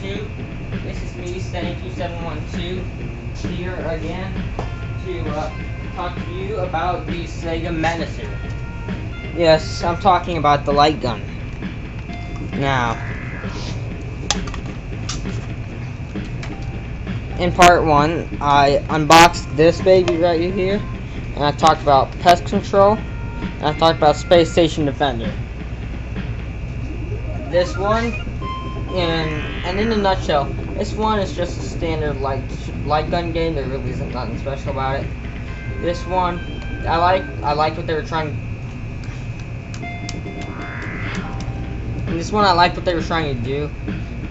YouTube. This is me, Stanny2712, here again to talk to you about the Sega Menacer. Yes, I'm talking about the light gun. Now, in part 1, I unboxed this baby right here, and I talked about pest control, and I talked about Space Station Defender. This one, and in a nutshell, this one is just a standard light gun game. There really isn't nothing special about it. This one, I liked what they were trying. This one, I liked what they were trying to do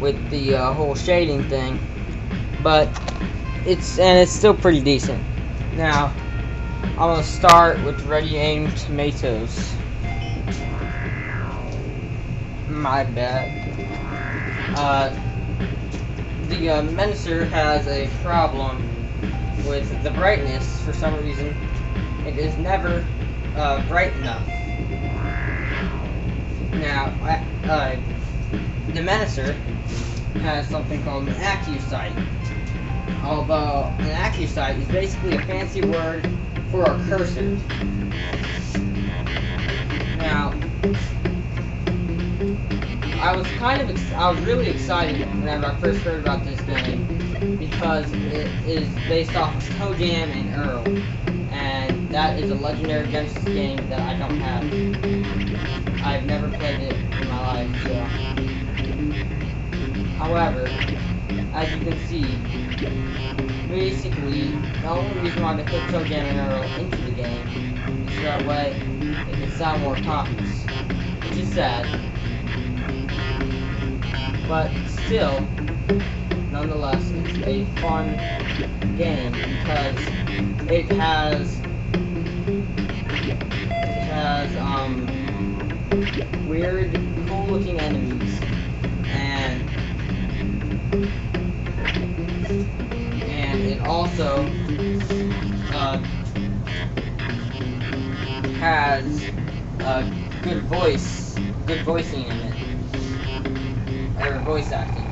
with the whole shading thing, but it's still pretty decent. Now, I'm gonna start with ready aim tomatoes. My bad. The Menacer has a problem with the brightness. For some reason, it is never bright enough. Now, the Menacer has something called an AccuSight. Although an AccuSight is basically a fancy word for a cursor. Now, I was really excited whenever I first heard about this game because it is based off of ToeJam and Earl, and that is a legendary Genesis game that I don't have. I've never played it in my life, so. However, as you can see, basically, the only reason why they put ToeJam and Earl into the game is so that way it can sell more copies, which is sad. But still, nonetheless, it's a fun game because it has weird, cool-looking enemies, and it also has good voicing in it. Or voice acting.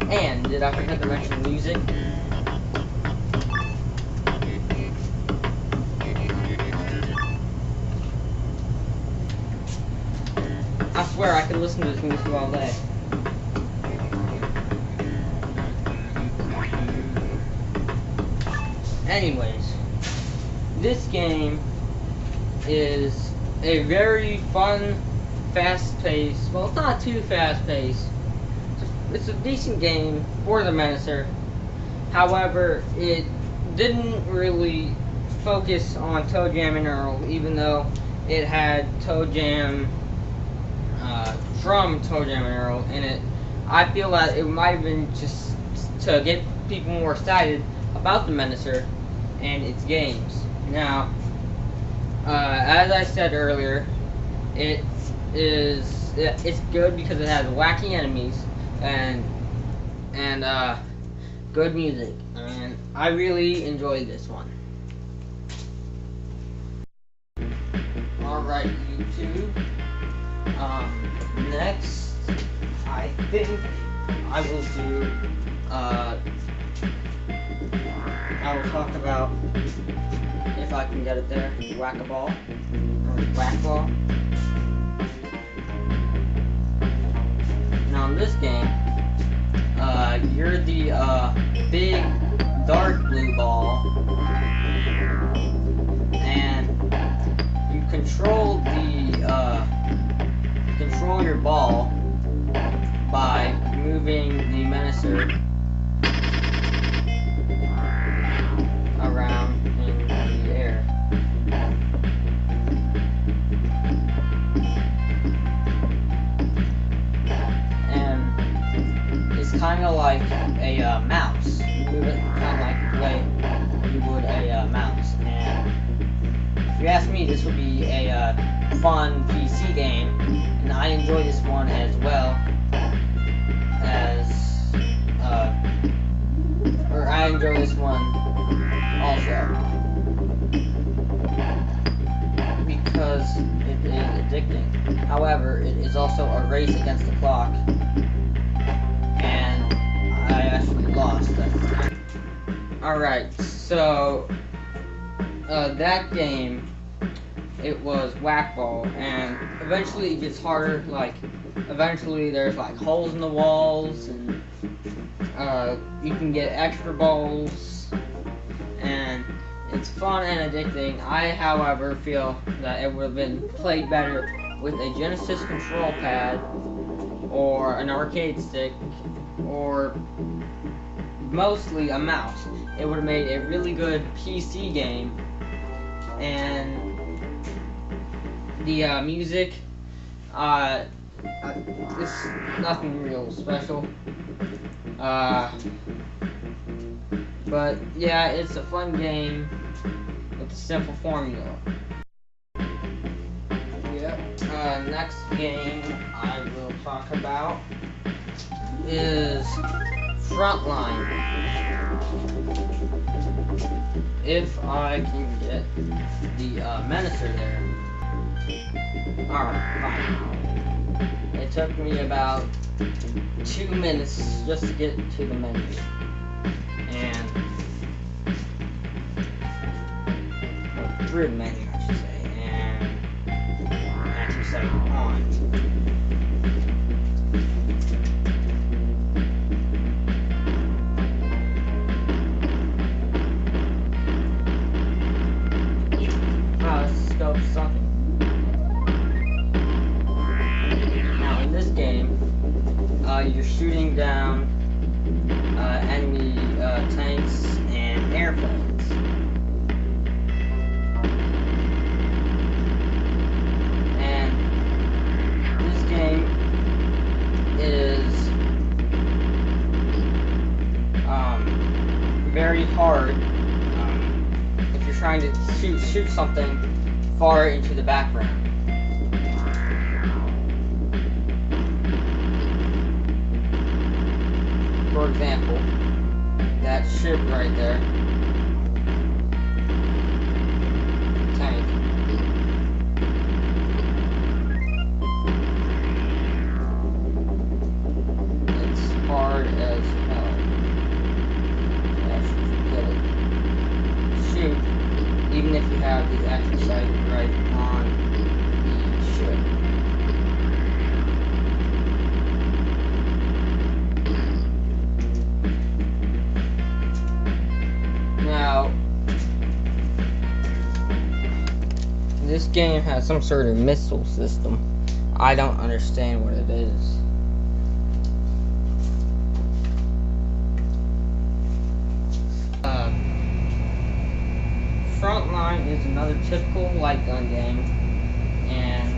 And did I forget to mention music? I swear I could listen to this music all day. Anyways, this game is a very fun, fast-paced, well, it's not too fast-paced. It's a decent game for the Menacer. However, it didn't really focus on ToeJam and Earl, even though it had ToeJam from ToeJam and Earl in it. I feel that it might have been just to get people more excited about the Menacer and its games. Now, as I said earlier, it's good because it has wacky enemies and good music, and I really enjoyed this one. Alright, YouTube. Next, I think I will do I will talk about, if I can get it there, whack-a-ball, or whack-ball. Now in this game, you're the big dark blue ball, and you control your ball by moving the Menacer around in the air. And it's kind of like a mouse. You move it kind of like the way you would a mouse. And if you ask me, this would be a fun PC game, and I enjoy this one as well as enjoy this one also, because it is addicting. However, it is also a race against the clock, and I actually lost at the time. Alright, so that game, it was whack-ball, and eventually it gets harder. Like, eventually there's like holes in the walls, and you can get extra balls, and it's fun and addicting. I, however, feel that it would have been played better with a Genesis control pad, or an arcade stick, or mostly a mouse. It would have made a really good PC game, and the music, it's nothing real special. But yeah, it's a fun game with a simple formula. Yep. Next game I will talk about is Frontline. If I can get the menacer there. Alright, fine. It took me about 2 minutes just to get to the menu. And through the menu, I should say, and actually set it on. Something. Now in this game, you're shooting down enemy tanks and airplanes. And this game is very hard if you're trying to shoot something far into the background. For example, that ship right there, tank. It's hard as hell. Shoot, even if you have the action sight right on the ship. Now, this game has some sort of missile system. I don't understand what it is. Frontline is another typical light gun game, and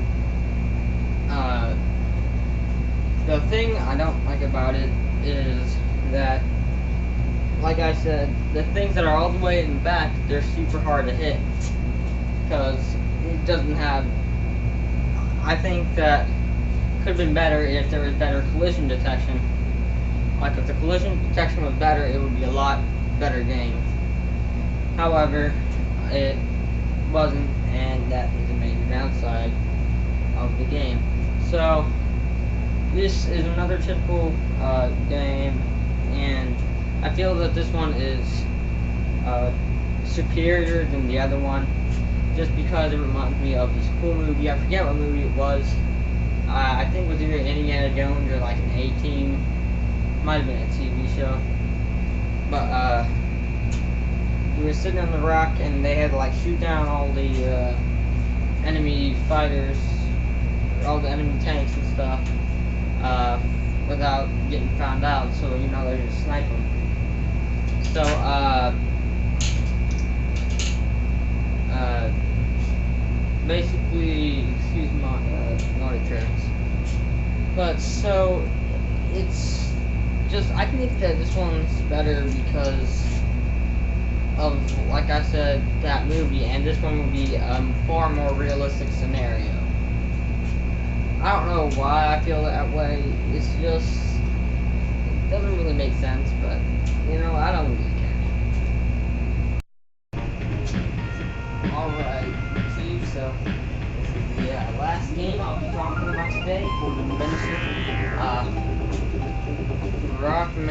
the thing I don't like about it is that, like I said, the things that are all the way in the back, they're super hard to hit, because it doesn't have, I think that could have been better if there was better collision detection. Like, if the collision detection was better, it would be a lot better game. However, it wasn't, and that is a major downside of the game. So, this is another typical game, and I feel that this one is superior than the other one, just because it reminds me of this cool movie. I forget what movie it was. I think it was either Indiana Jones or like an A-Team. Might have been a TV show. But, we were sitting on the rock, and they had to like shoot down all the enemy fighters, all the enemy tanks and stuff, without getting found out. So you know they just snipe them. So basically, excuse my naughty terms. But so it's just, I think that this one's better because of, like I said, that movie, and this one will be a far more realistic scenario. I don't know why I feel that way. It's just, it doesn't really make sense, but, you know, I don't really care.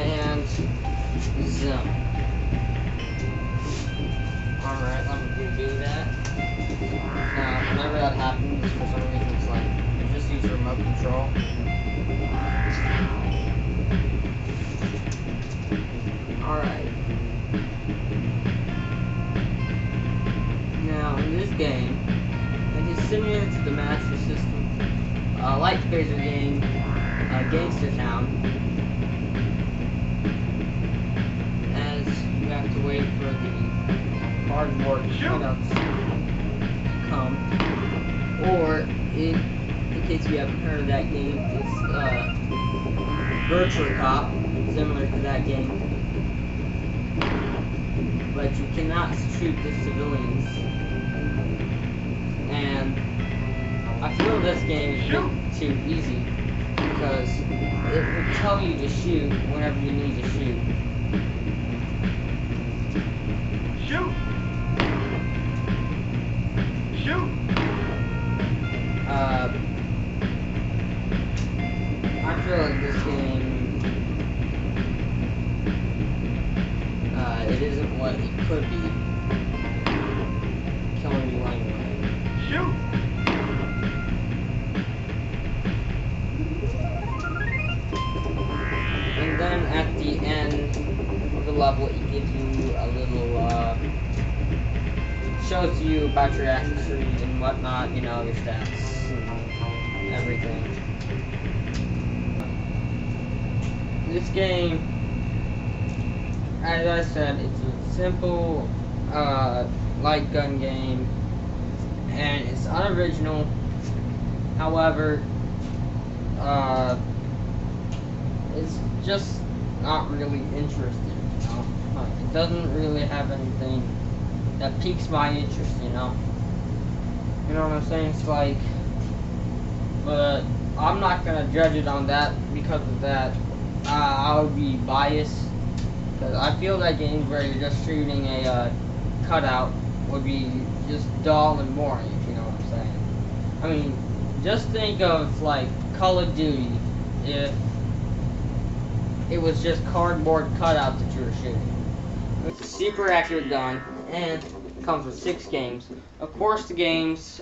and zoom. Alright, let me redo that. Now, whenever that happens, for some reason it's like, you just use remote control. Alright. Now, in this game, it simulates the Master System, light phaser game, Gangster Town, as you have to wait for the cardboard cutouts to come, or in case you haven't heard of that game, it's Virtual Cop, similar to that game, but you cannot shoot the civilians. And I feel this game is a bit too easy because it will tell you to shoot whenever you need to shoot. Shoot! Shoot! I feel like this game, it isn't what it could be. Killing you anyway. Shoot! And then at the end of the level, it gives you a little, shows you about your accessories and whatnot, you know, your stats and everything. This game, as I said, it's a simple, light gun game, and it's unoriginal. However, it's just not really interesting, you know? It doesn't really have anything that piques my interest, you know? You know what I'm saying? It's like, but I'm not gonna judge it on that because of that. I would be biased, because I feel that games where you're just shooting a cutout would be just dull and boring, if you know what I'm saying. I mean, just think of like Call of Duty if it was just cardboard cutouts that you were shooting. It's a super accurate gun, and it comes with 6 games. Of course, the games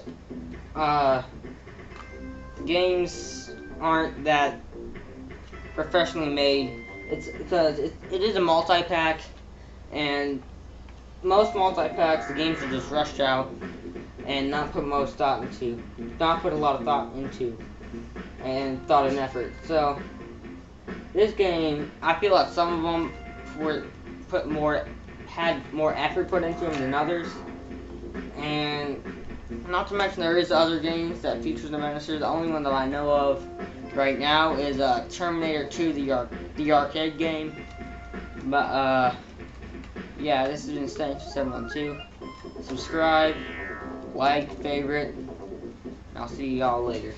aren't that professionally made. It's because it is a multi-pack, and most multi-packs, the games are just rushed out and not put a lot of thought into, and thought and effort. So this game, I feel like some of them had more effort put into them than others, and not to mention there is other games that feature the menacer. The only one that I know of right now is Terminator 2, the arcade game. But yeah, this has been Stanch712. Subscribe, like, favorite, and I'll see y'all later.